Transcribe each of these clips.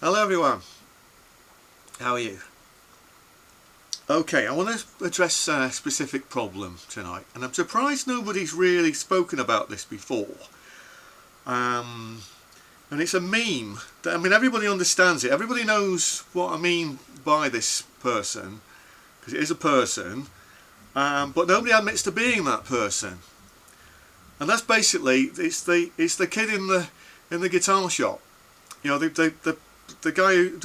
Hello everyone, how are you? Okay, I want to address a specific problem tonight, and I'm surprised nobody's really spoken about this before. And it's a meme that, everybody understands it, everybody knows what I mean by this person, because it is a person, but nobody admits to being that person. And that's basically, it's the kid in the guitar shop. You know, the guy who,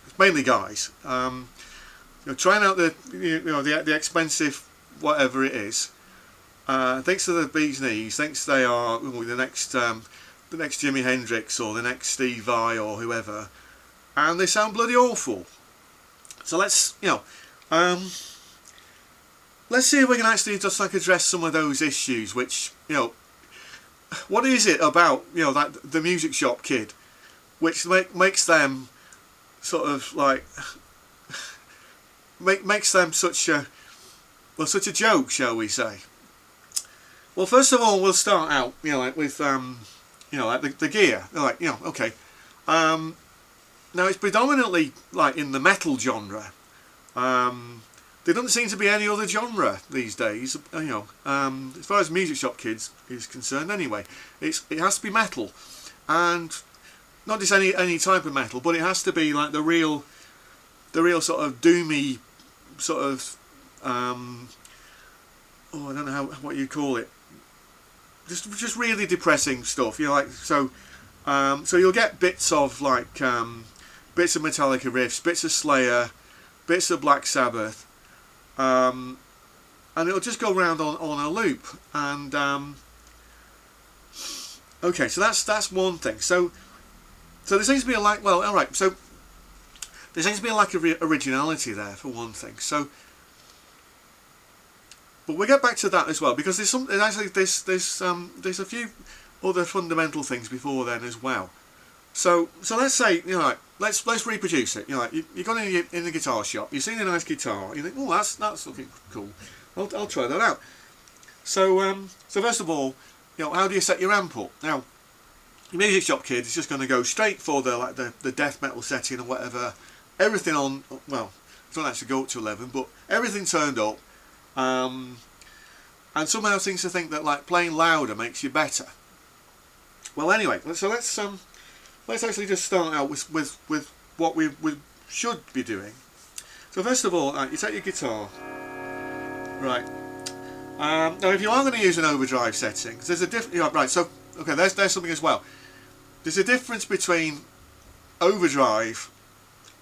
it's mainly guys, trying out the expensive whatever it is, thinks they're the bee's knees, thinks they are the next Jimi Hendrix or the next Steve Vai or whoever, and they sound bloody awful. So let's see if we can actually just address some of those issues. Which what is it about that the music shop kid which makes them sort of makes them such a joke, shall we say? Well, first of all, we'll start out with the gear. Okay. Now it's predominantly in the metal genre. There doesn't seem to be any other genre these days. As far as music shop kids is concerned, anyway, it has to be metal, and not just any type of metal, but it has to be the real sort of doomy sort of I don't know what you call it. Just really depressing stuff. So you'll get bits of bits of Metallica riffs, bits of Slayer, bits of Black Sabbath, and it'll just go round on a loop. And okay, so that's one thing. So there seems to be so there seems to be a lack of originality there, for one thing. So, but we'll get back to that as well, because there's a few other fundamental things before then as well. So let's say let's reproduce it. You've gone in the guitar shop, you've seen a nice guitar, you think, oh, that's looking cool. I'll try that out. So first of all, how do you set your amp up? Now, your music shop kid is just going to go straight for the death metal setting or whatever. Everything on, well, it doesn't actually go up to 11, but everything turned up, and somehow seems to think that playing louder makes you better. Well, anyway, so let's actually just start out with what we should be doing. So first of all, you take your guitar, right? Now, if you are going to use an overdrive setting, there's a difference. Right, so okay, there's something as well. There's a difference between overdrive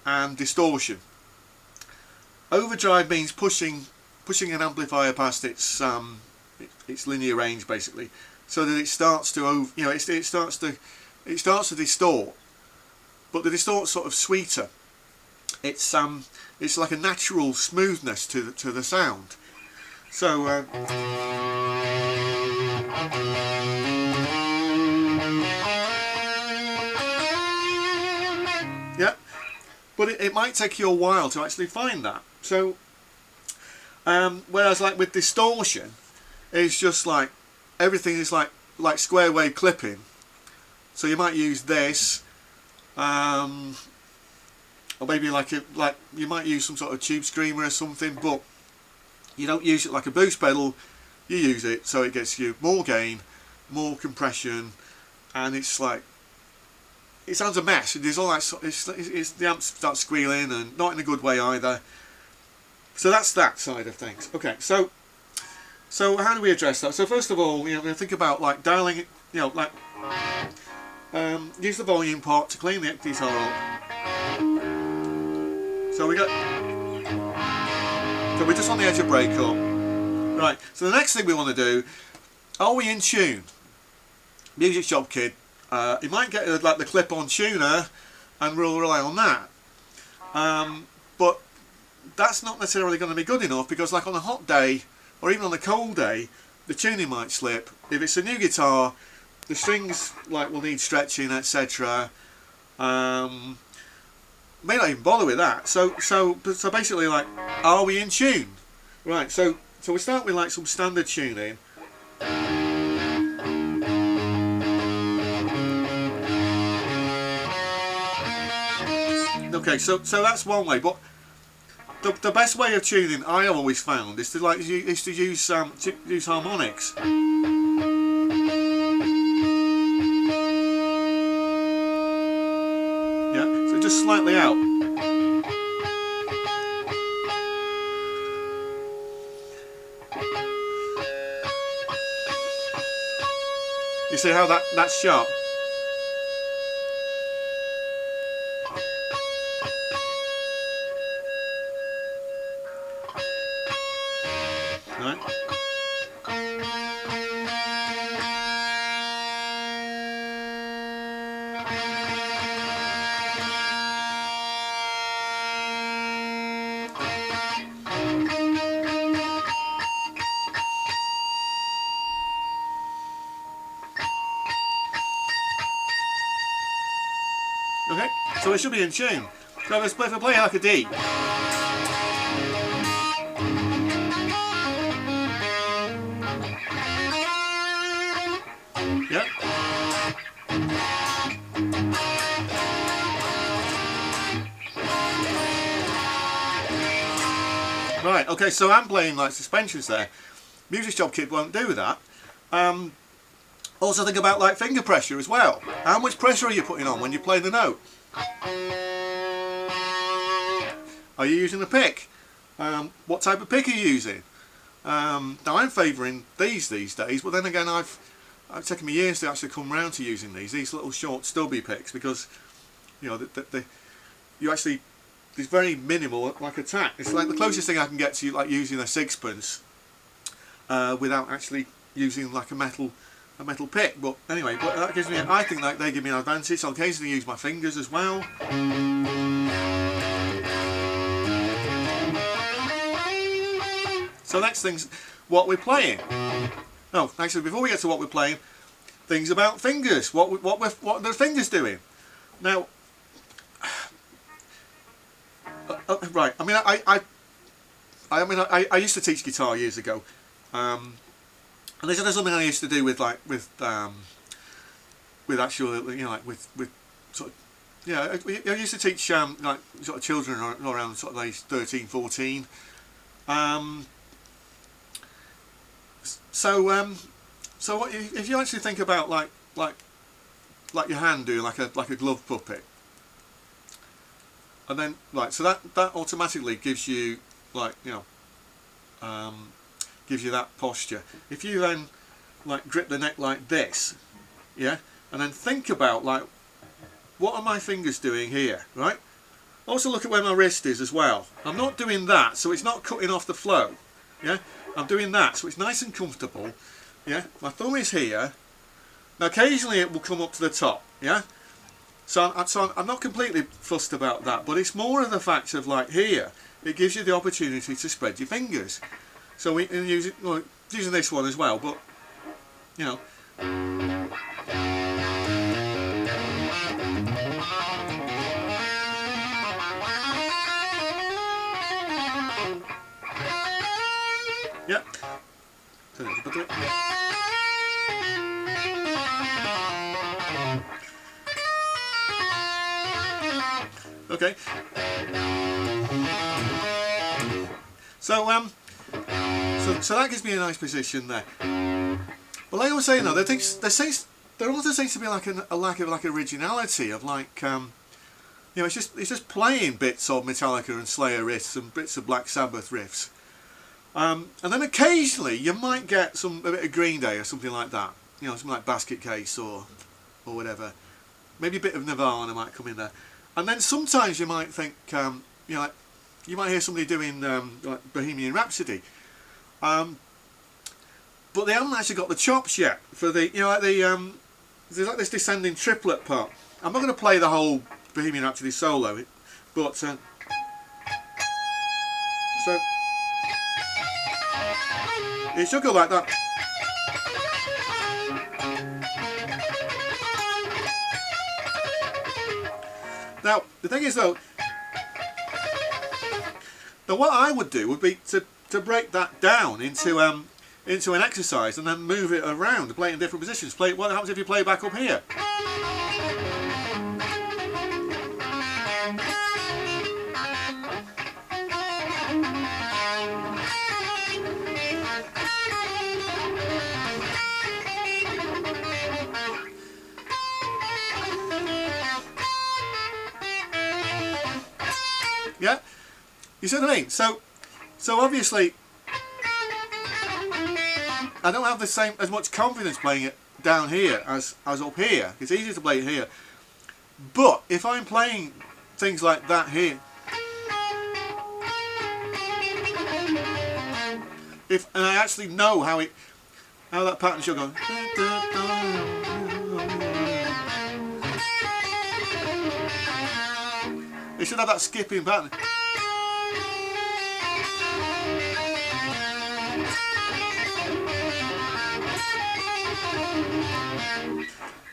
and distortion. Overdrive means pushing an amplifier past its linear range, basically, so that it starts to it starts to distort, but the distort's sort of sweeter. It's like a natural smoothness to the sound. So yeah, but it might take you a while to actually find that. So whereas with distortion, it's just everything is like square wave clipping. So you might use this, or maybe you might use some sort of tube screamer or something, but you don't use it like a boost pedal. You use it so it gets you more gain, more compression, and it sounds a mess. There's all that. It's the amp starts squealing, and not in a good way either. So that's that side of things. Okay, so how do we address that? So first of all, think about dialing it. Use the volume pot to clean the guitar up. So we're just on the edge of breakup. Right. So the next thing we want to do: are we in tune? Music shop kid. You might get the clip-on tuner, and we'll rely on that. But that's not necessarily going to be good enough, because on a hot day or even on a cold day, the tuning might slip. If it's a new guitar, the strings will need stretching, etc. May not even bother with that. So basically, are we in tune? Right. So we start with some standard tuning. Okay, so that's one way, but the best way of tuning I have always found is to use use harmonics. Yeah, so just slightly out. You see how that's sharp? Right. Okay, so it should be in tune. So if I play like a D. Yeah. Right, okay, so I'm playing like suspensions there. Music Job Kit won't do that. Also think about like finger pressure as well. How much pressure are you putting on when you play the note? Are you using a pick? What type of pick are you using? Now I'm favouring these days, but then again it's taken me years to actually come round to using these little short stubby picks, because you know you actually, it's very minimal like attack. It's like the closest thing I can get to like using a sixpence without actually using like a metal pick. But anyway, but that gives me, I think that they give me an advantage. I'll occasionally use my fingers as well. So next thing's what we're playing. No, actually before we get to what we're playing, things about fingers. What are the fingers doing? Now, right. I mean, I used to teach guitar years ago. And there's something I used to do with actual, you know, like with sort of, yeah, I used to teach like sort of children around sort of age 13, 14. So what if you actually think about like your hand doing like a glove puppet, and then so that automatically gives you like, you know, gives you that posture. If you then like grip the neck like this, yeah, and then think about like, what are my fingers doing here, right? Also look at where my wrist is as well. I'm not doing that, so it's not cutting off the flow, yeah. I'm doing that, so it's nice and comfortable, yeah. My thumb is here. Now occasionally it will come up to the top, yeah. So I'm not completely fussed about that, but it's more of the fact of like here, it gives you the opportunity to spread your fingers. So we can use it, well, using this one as well, but you know. Yeah. Okay. So that gives me a nice position there. But like I was saying though, there also seems to be like a lack of like originality of like, you know, it's just playing bits of Metallica and Slayer riffs and bits of Black Sabbath riffs. And then occasionally you might get a bit of Green Day or something like that. You know, something like Basket Case or whatever. Maybe a bit of Nirvana might come in there. And then sometimes you might think, you know, like, you might hear somebody doing like Bohemian Rhapsody. But they haven't actually got the chops yet for the, you know, like the, there's like this descending triplet part. I'm not going to play the whole Bohemian Rhapsody solo, but so it should go like that. Now the thing is though, what I would do would be to break that down into an exercise and then move it around, play it in different positions. Play what happens if you play it back up here? Yeah, you see what I mean? So obviously, I don't have as much confidence playing it down here as up here. It's easier to play it here. But if I'm playing things like that here, and I actually know how that pattern should go. It should have that skipping pattern.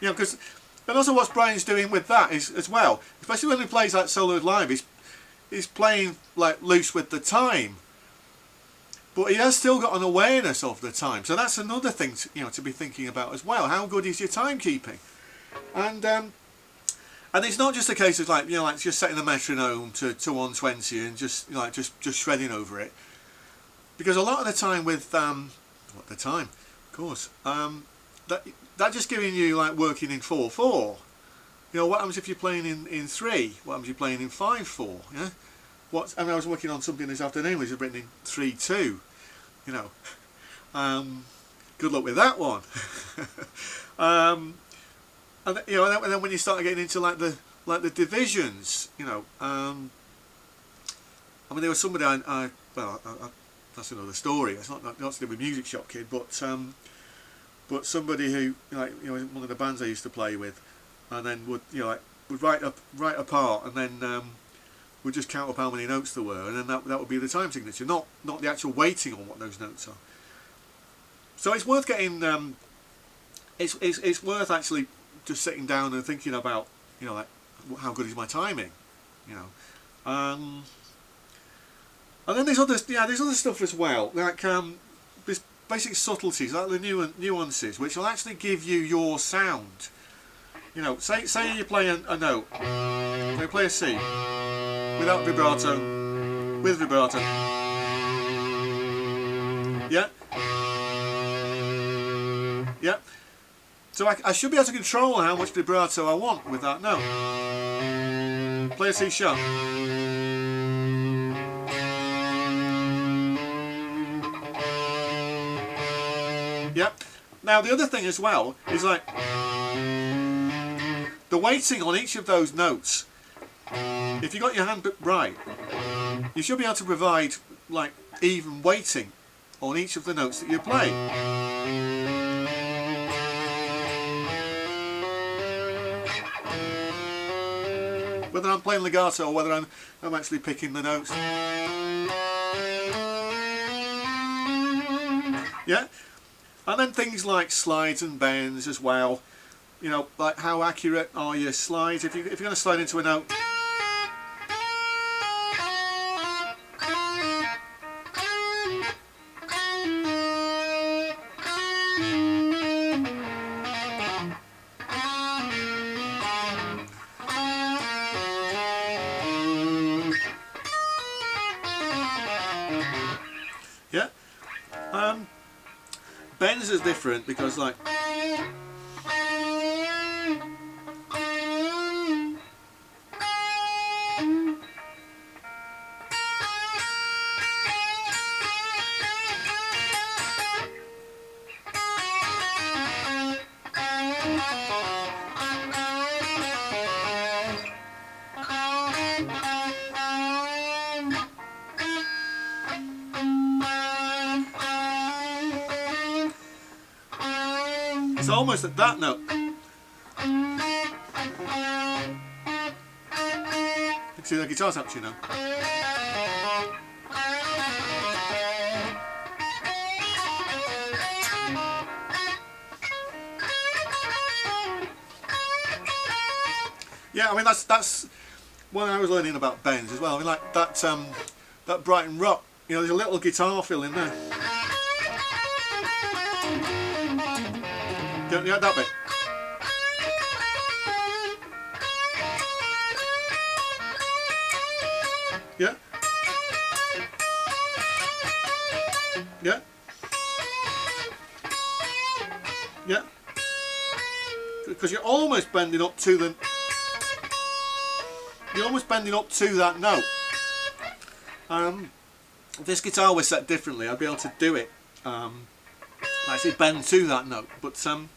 You know, because, and also what Brian's doing with that is as well, especially when he plays like soloed live, he's playing like loose with the time, but he has still got an awareness of the time. So that's another thing to be thinking about as well. How good is your timekeeping? And it's not just a case of like like just setting the metronome to 120 and just just shredding over it, because a lot of the time with of course, that just giving you like working in 4/4. What happens if you're playing in 3? What happens if you're playing in 5/4? Yeah. I was working on something this afternoon which is written in 3/2. Good luck with that one. And then when you start getting into like the divisions, I mean, there was somebody that's another story. It's not to do with Music Shop Kid, but somebody who one of the bands I used to play with, and then would write a part, and then would just count up how many notes there were, and then that would be the time signature, not the actual weighting on what those notes are. So it's worth getting. It's worth actually just sitting down and thinking about like how good is my timing, and then there's other stuff as well, like this basic subtleties, like the nuances, which will actually give you your sound. Say you play a note, you play a C without vibrato, with vibrato, yeah. So I should be able to control how much vibrato I want with that note. Play a C sharp. Yep. Now the other thing as well is like the weighting on each of those notes. If you got your hand right, you should be able to provide like even weighting on each of the notes that you play. Whether I'm playing legato or whether I'm actually picking the notes. Yeah. And then things like slides and bends as well. Like how accurate are your slides? If you're going to slide into a note. Yeah. Bends is different because like it's almost at that note. You can see the guitar's actually now. Yeah, I mean that's when I was learning about bends as well. I mean like that Brighton Rock. There's a little guitar fill in there. Yeah, that bit. Yeah. Yeah. Yeah. Because you're almost bending up to that note. If this guitar was set differently, I'd be able to do it, actually bend to that note. But so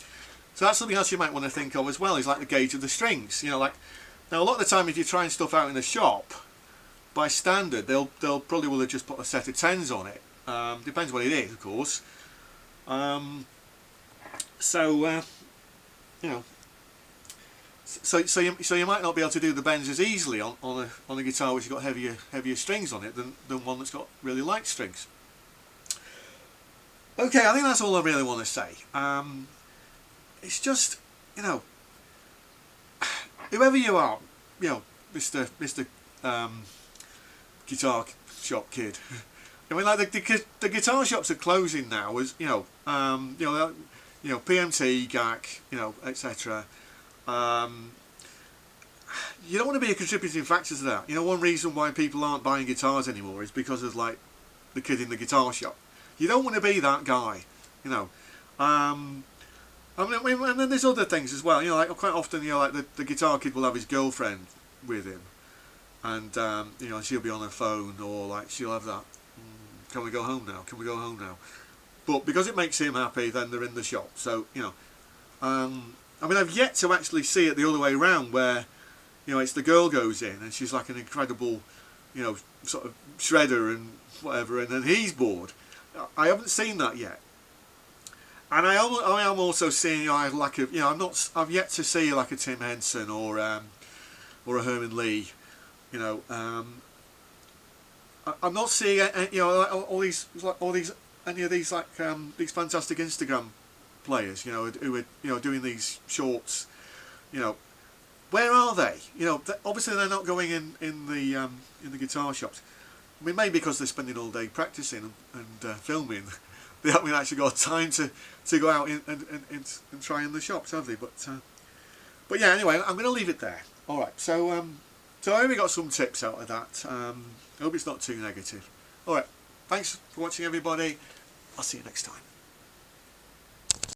that's something else you might want to think of as well, is like the gauge of the strings. You know, like now a lot of the time if you're trying stuff out in the shop, by standard they'll probably will have just put a set of 10s on it. Depends what it is, of course. You know, so you might not be able to do the bends as easily on a guitar which has got heavier strings on it than one that's got really light strings. Okay, I think that's all I really want to say. It's just, you know, whoever you are, you know, Mr. Guitar shop kid. I mean, like the guitar shops are closing now, as you know, PMT, GAC, you know, etc. You don't want to be a contributing factor to that. You know, one reason why people aren't buying guitars anymore is because of like the kid in the guitar shop. You don't want to be that guy, you know. I mean, and then there's other things as well. You know, like quite often, you know, like the guitar kid will have his girlfriend with him, and you know, she'll be on her phone, or like she'll have that. Can we go home now? Can we go home now? But because it makes him happy, then they're in the shop. So you know, I mean, I've yet to actually see it the other way around, where you know it's the girl goes in and she's like an incredible, you know, sort of shredder and whatever, and then he's bored. I haven't seen that yet. And I am also seeing, you know, like a, you know, I've yet to see like a Tim Henson or a Herman Lee, you know. I'm not seeing, you know, any of these like these fantastic Instagram players, you know, who are, you know, doing these shorts. You know, where are they? You know, obviously they're not going in the guitar shops. I mean, maybe because they're spending all day practicing and filming, they haven't actually got time to go out and try in the shops, have they? But yeah, anyway, I'm going to leave it there. All right, so I hope we got some tips out of that. I hope it's not too negative. All right, thanks for watching, everybody. I'll see you next time.